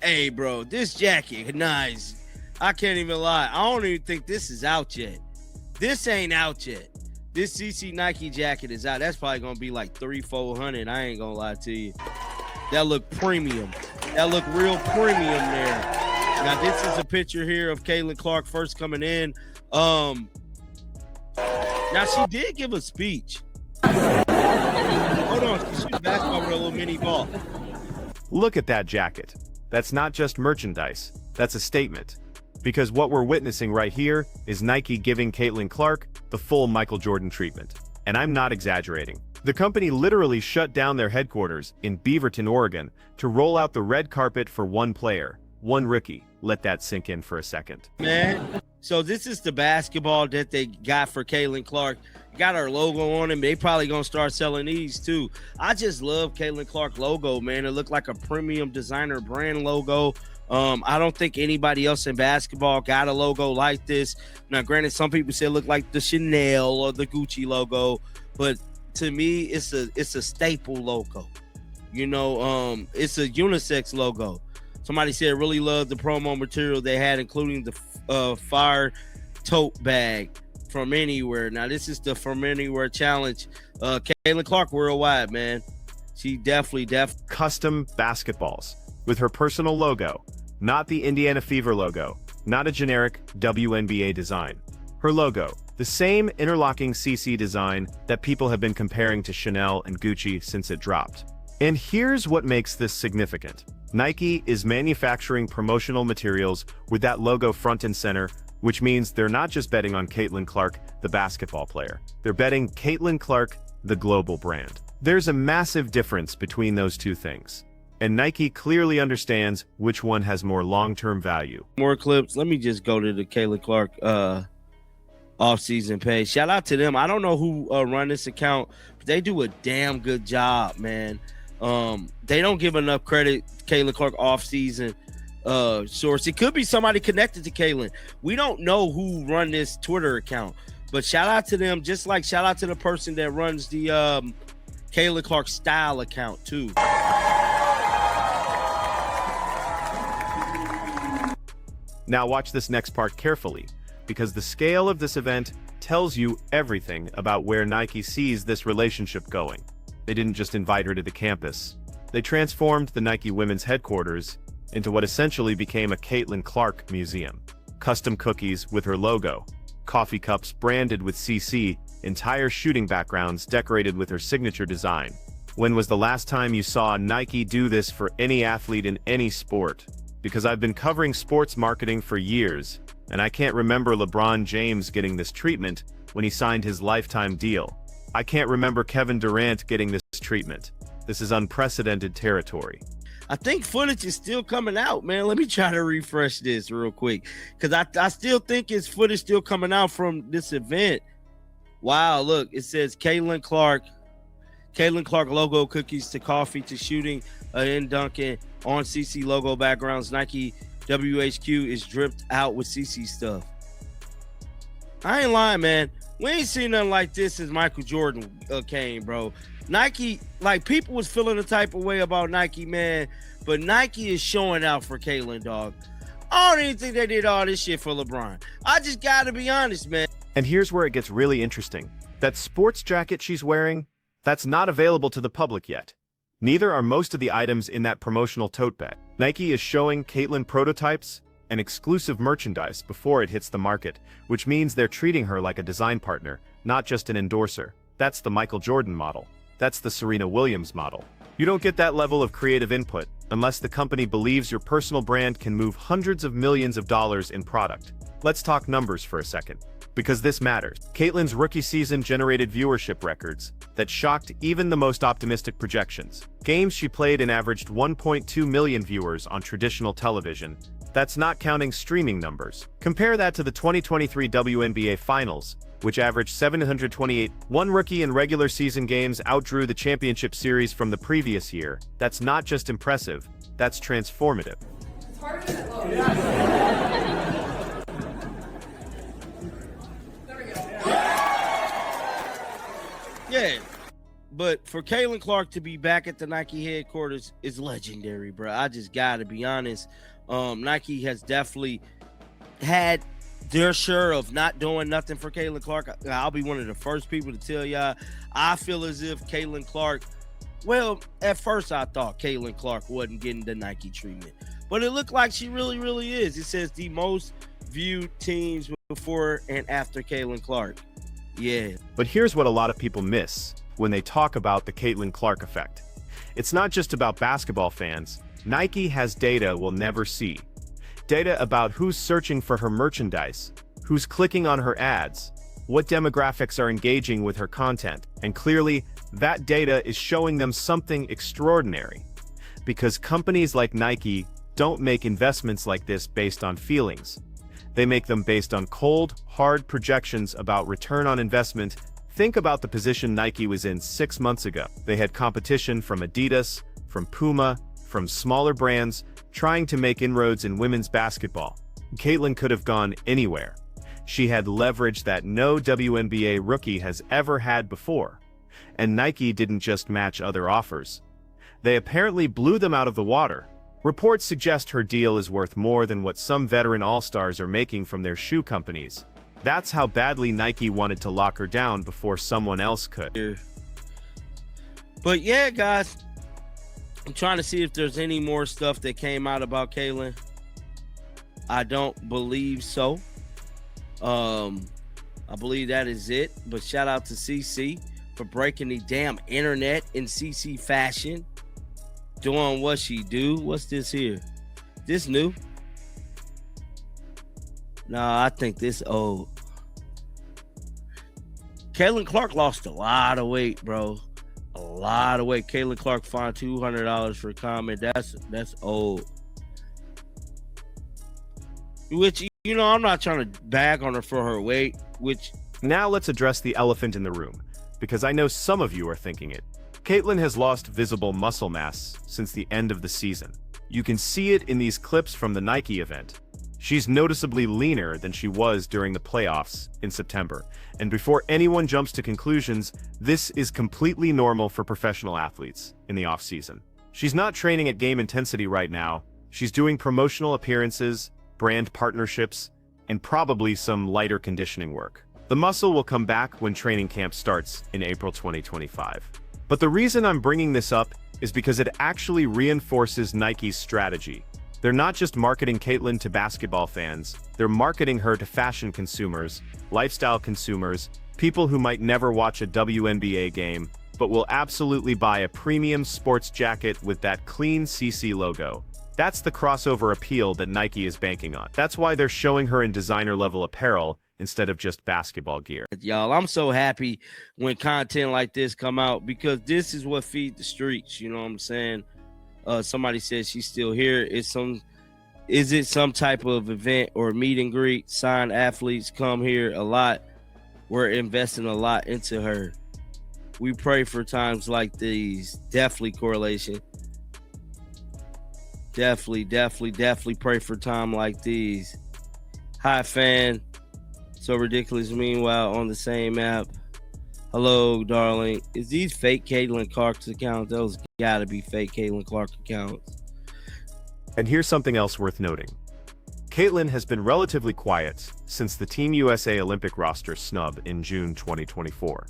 Hey, bro, this jacket, nice. I can't even lie. I don't even think this is out yet. This ain't out yet. This CC Nike jacket is out. That's probably gonna be like $300-400. I ain't gonna lie to you. That look premium. That look real premium there. Now this is a picture here of Caitlin Clark first coming in. Now she did give a speech. Hold on, she's shooting basketball with a little mini ball. Look at that jacket. That's not just merchandise. That's a statement. Because what we're witnessing right here is Nike giving Caitlin Clark the full Michael Jordan treatment. And I'm not exaggerating. The company literally shut down their headquarters in Beaverton, Oregon, to roll out the red carpet for one player, one rookie. Let that sink in for a second. Man, so this is the basketball that they got for Caitlin Clark. Got her logo on them. They probably gonna start selling these too. I just love Caitlin Clark logo, man. It looked like a premium designer brand logo. I don't think anybody else in basketball got a logo like this. Now, granted, some people say it looked like the Chanel or the Gucci logo, but to me, it's a staple logo. You know, it's a unisex logo. Somebody said really loved the promo material they had, including the fire tote bag from anywhere. Now, this is the From Anywhere challenge. Caitlin Clark worldwide, man. She definitely Custom basketballs with her personal logo, not the Indiana Fever logo, not a generic WNBA design. Her logo, the same interlocking CC design that people have been comparing to Chanel and Gucci since it dropped. And here's what makes this significant. Nike is manufacturing promotional materials with that logo front and center, which means they're not just betting on Caitlin Clark, the basketball player. They're betting Caitlin Clark, the global brand. There's a massive difference between those two things. And Nike clearly understands which one has more long-term value. More clips. Let me just go to the Caitlin Clark off-season page. Shout out to them. I don't know who run this account, but they do a damn good job, man. They don't give enough credit. Caitlin Clark off-season source. It could be somebody connected to Caitlin. We don't know who run this Twitter account, but shout out to them. Just like shout out to the person that runs the Caitlin Clark style account too. Now watch this next part carefully, because the scale of this event tells you everything about where Nike sees this relationship going. They didn't just invite her to the campus. They transformed the Nike women's headquarters into what essentially became a Caitlin Clark museum. Custom cookies with her logo, coffee cups branded with CC, entire shooting backgrounds decorated with her signature design. When was the last time you saw Nike do this for any athlete in any sport? Because I've been covering sports marketing for years, and I can't remember LeBron James getting this treatment when he signed his lifetime deal. I can't remember Kevin Durant getting this treatment. This is unprecedented territory. I think footage is still coming out, man. Let me try to refresh this real quick, because I still think it's footage still coming out from this event. Wow, look, it says Caitlin Clark logo cookies to coffee to shooting in Duncan on CC logo backgrounds. Nike WHQ is dripped out with CC stuff. I ain't lying, man. We ain't seen nothing like this since Michael Jordan came, bro. Nike, like, people was feeling the type of way about Nike, man, but Nike is showing out for Caitlin, dog. I don't even think they did all this shit for LeBron. I just gotta be honest, man. And here's where it gets really interesting. That sports jacket she's wearing, that's not available to the public yet. Neither are most of the items in that promotional tote bag. Nike is showing Caitlin prototypes and exclusive merchandise before it hits the market, which means they're treating her like a design partner, not just an endorser. That's the Michael Jordan model. That's the Serena Williams model. You don't get that level of creative input unless the company believes your personal brand can move hundreds of millions of dollars in product. Let's talk numbers for a second, because this matters. Caitlin's rookie season generated viewership records that shocked even the most optimistic projections. Games she played and averaged 1.2 million viewers on traditional television. That's not counting streaming numbers. Compare that to the 2023 WNBA Finals, which averaged 728. One rookie in regular season games outdrew the championship series from the previous year. That's not just impressive, that's transformative. It's harder than it looks. There we go. Yeah. But for Caitlin Clark to be back at the Nike headquarters is legendary, bro. I just got to be honest. Nike has definitely had their share of not doing nothing for Caitlin Clark. I'll be one of the first people to tell y'all, I feel as if Caitlin Clark, well, at first I thought Caitlin Clark wasn't getting the Nike treatment, but it looked like she really, really is. It says the most viewed teams before and after Caitlin Clark. Yeah. But here's what a lot of people miss when they talk about the Caitlin Clark effect. It's not just about basketball fans. Nike has data we'll never see. Data about who's searching for her merchandise, who's clicking on her ads, what demographics are engaging with her content, and clearly, that data is showing them something extraordinary. Because companies like Nike don't make investments like this based on feelings. They make them based on cold, hard projections about return on investment. Think about the position Nike was in 6 months ago. They had competition from Adidas, from Puma, from smaller brands, trying to make inroads in women's basketball. Caitlin could have gone anywhere. She had leverage that no WNBA rookie has ever had before. And Nike didn't just match other offers. They apparently blew them out of the water. Reports suggest her deal is worth more than what some veteran all-stars are making from their shoe companies. That's how badly Nike wanted to lock her down before someone else could. But yeah, guys, I'm trying to see if there's any more stuff that came out about Caitlin. I don't believe so. I believe that is it. But shout out to CC for breaking the damn internet in CC fashion. Doing what she do. What's this here? This new? Nah, I think this old. Caitlin Clark lost a lot of weight, bro. A lot of weight. Caitlin Clark fined $200 for a comment. That's old. Which, you know, I'm not trying to bag on her for her weight, which... Now let's address the elephant in the room, because I know some of you are thinking it. Caitlin has lost visible muscle mass since the end of the season. You can see it in these clips from the Nike event. She's noticeably leaner than she was during the playoffs in September. And before anyone jumps to conclusions, this is completely normal for professional athletes in the off-season. She's not training at game intensity right now. She's doing promotional appearances, brand partnerships, and probably some lighter conditioning work. The muscle will come back when training camp starts in April 2025. But the reason I'm bringing this up is because it actually reinforces Nike's strategy. They're not just marketing Caitlin to basketball fans, they're marketing her to fashion consumers, lifestyle consumers, people who might never watch a WNBA game, but will absolutely buy a premium sports jacket with that clean CC logo. That's the crossover appeal that Nike is banking on. That's why they're showing her in designer-level apparel instead of just basketball gear. Y'all, I'm so happy when content like this come out, because this is what feed the streets, you know what I'm saying? Somebody said she's still here. Is it some type of event or meet and greet? Signed athletes come here a lot. We're investing a lot into her. We pray for times like these. Definitely correlation. Definitely pray for time like these. Hi, fan. So ridiculous. Meanwhile, on the same app. Hello, darling. Is these fake Caitlin Clark's accounts? Those gotta be fake Caitlin Clark accounts. And here's something else worth noting. Caitlin has been relatively quiet since the Team USA Olympic roster snub in June 2024.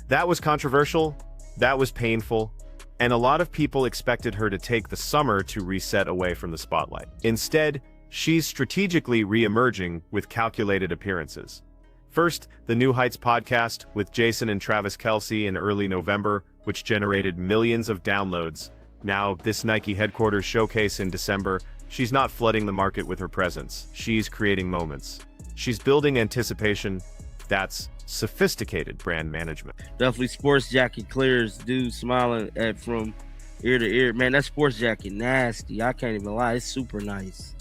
That was controversial, that was painful, and a lot of people expected her to take the summer to reset away from the spotlight. Instead, she's strategically re-emerging with calculated appearances. First, the New Heights podcast with Jason and Travis Kelce in early November, which generated millions of downloads. Now, this Nike headquarters showcase in December, she's not flooding the market with her presence. She's creating moments. She's building anticipation. That's sophisticated brand management. Definitely sports jacket clears, dude smiling at from ear to ear. Man, that sports jacket nasty. I can't even lie. It's super nice.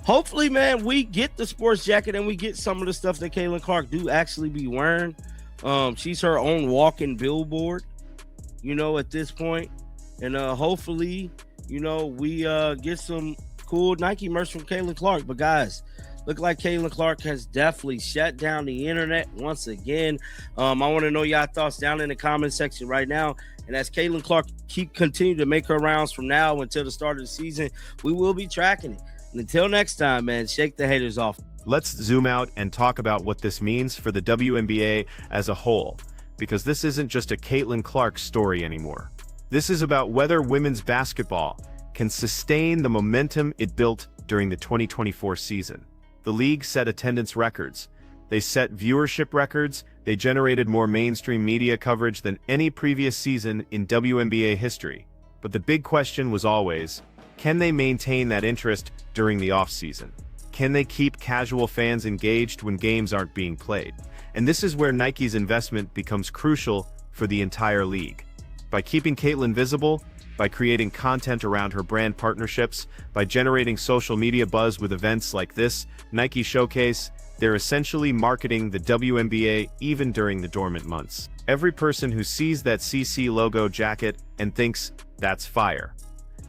Hopefully, man, we get the sports jacket and we get some of the stuff that Caitlin Clark do actually be wearing. She's her own walking billboard, you know, at this point. And hopefully, you know, we get some cool Nike merch from Caitlin Clark. But guys, Look like Caitlin Clark has definitely shut down the internet once again. I want to know y'all thoughts down in the comment section right now. And as Caitlin Clark continue to make her rounds from now until the start of the season, we will be tracking it. And until next time, man, shake the haters off. Let's zoom out and talk about what this means for the WNBA as a whole, because this isn't just a Caitlin Clark story anymore. This is about whether women's basketball can sustain the momentum it built during the 2024 season. The league set attendance records. They set viewership records. They generated more mainstream media coverage than any previous season in WNBA history. But the big question was always, can they maintain that interest during the offseason? Can they keep casual fans engaged when games aren't being played? And this is where Nike's investment becomes crucial for the entire league. By keeping Caitlin visible, by creating content around her brand partnerships, by generating social media buzz with events like this Nike Showcase, they're essentially marketing the WNBA even during the dormant months. Every person who sees that CC logo jacket and thinks, "That's fire,"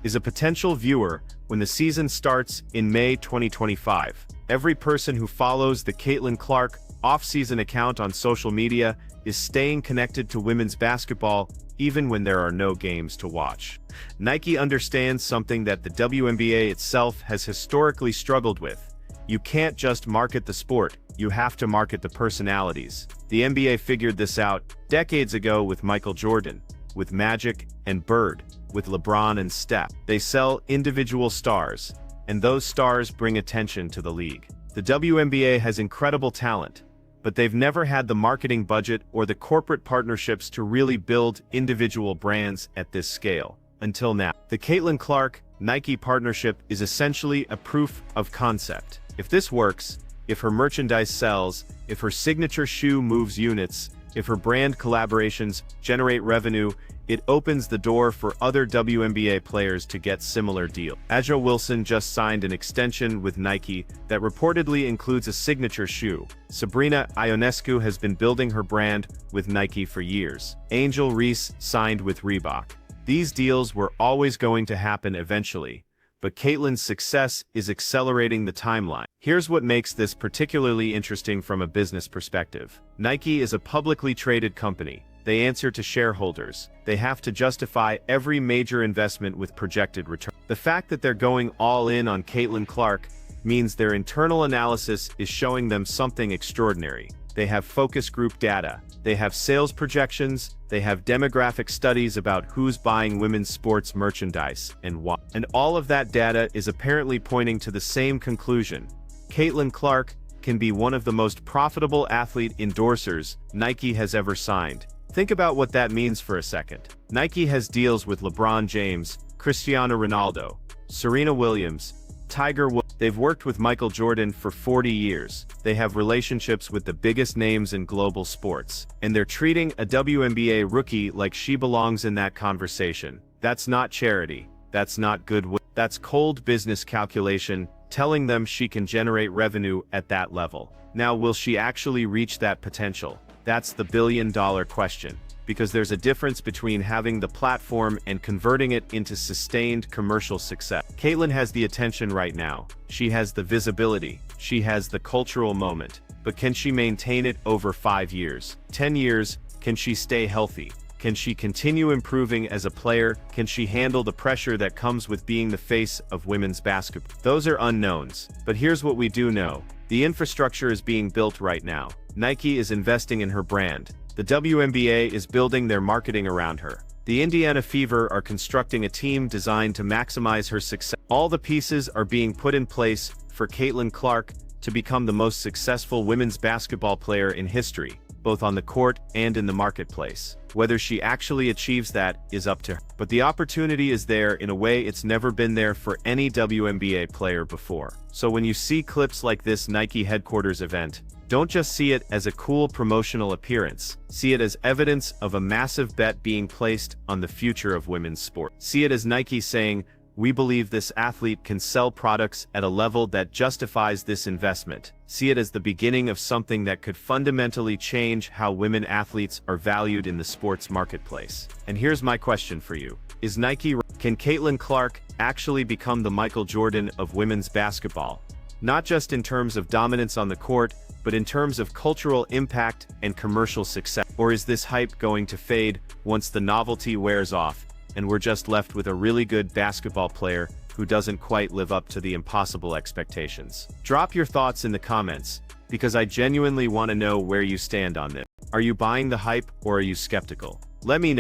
is a potential viewer when the season starts in May 2025. Every person who follows the Caitlin Clark off-season account on social media is staying connected to women's basketball even when there are no games to watch. Nike understands something that the WNBA itself has historically struggled with. You can't just market the sport, you have to market the personalities. The NBA figured this out decades ago with Michael Jordan, with Magic and Bird, with LeBron and Steph. They sell individual stars, and those stars bring attention to the league. The WNBA has incredible talent, but they've never had the marketing budget or the corporate partnerships to really build individual brands at this scale. Until now, the Caitlin Clark Nike partnership is essentially a proof of concept. If this works, if her merchandise sells, if her signature shoe moves units, if her brand collaborations generate revenue, it opens the door for other WNBA players to get similar deals. A'ja Wilson just signed an extension with Nike that reportedly includes a signature shoe. Sabrina Ionescu has been building her brand with Nike for years. Angel Reese signed with Reebok. These deals were always going to happen eventually, but Caitlin's success is accelerating the timeline. Here's what makes this particularly interesting from a business perspective. Nike is a publicly traded company. They answer to shareholders. They have to justify every major investment with projected return. The fact that they're going all in on Caitlin Clark means their internal analysis is showing them something extraordinary. They have focus group data. They have sales projections. They have demographic studies about who's buying women's sports merchandise and why. And all of that data is apparently pointing to the same conclusion. Caitlin Clark can be one of the most profitable athlete endorsers Nike has ever signed. Think about what that means for a second. Nike has deals with LeBron James, Cristiano Ronaldo, Serena Williams, Tiger Woods. They've worked with Michael Jordan for 40 years. They have relationships with the biggest names in global sports. And they're treating a WNBA rookie like she belongs in that conversation. That's not charity. That's not goodwill. That's cold business calculation, telling them she can generate revenue at that level. Now, will she actually reach that potential? That's the billion-dollar question, because there's a difference between having the platform and converting it into sustained commercial success. Caitlin has the attention right now. She has the visibility. She has the cultural moment. But can she maintain it over 5 years? 10 years? Can she stay healthy? Can she continue improving as a player? Can she handle the pressure that comes with being the face of women's basketball? Those are unknowns. But here's what we do know. The infrastructure is being built right now. Nike is investing in her brand. The WNBA is building their marketing around her. The Indiana Fever are constructing a team designed to maximize her success. All the pieces are being put in place for Caitlin Clark to become the most successful women's basketball player in history, both on the court and in the marketplace. Whether she actually achieves that is up to her. But the opportunity is there in a way it's never been there for any WNBA player before. So when you see clips like this Nike headquarters event, don't just see it as a cool promotional appearance. See it as evidence of a massive bet being placed on the future of women's sport. See it as Nike saying, "We believe this athlete can sell products at a level that justifies this investment." See it as the beginning of something that could fundamentally change how women athletes are valued in the sports marketplace. And here's my question for you. Is Nike right? Can Caitlin Clark actually become the Michael Jordan of women's basketball? Not just in terms of dominance on the court, but in terms of cultural impact and commercial success? Or is this hype going to fade once the novelty wears off, and we're just left with a really good basketball player who doesn't quite live up to the impossible expectations? Drop your thoughts in the comments, because I genuinely want to know where you stand on this. Are you buying the hype, or are you skeptical? Let me know.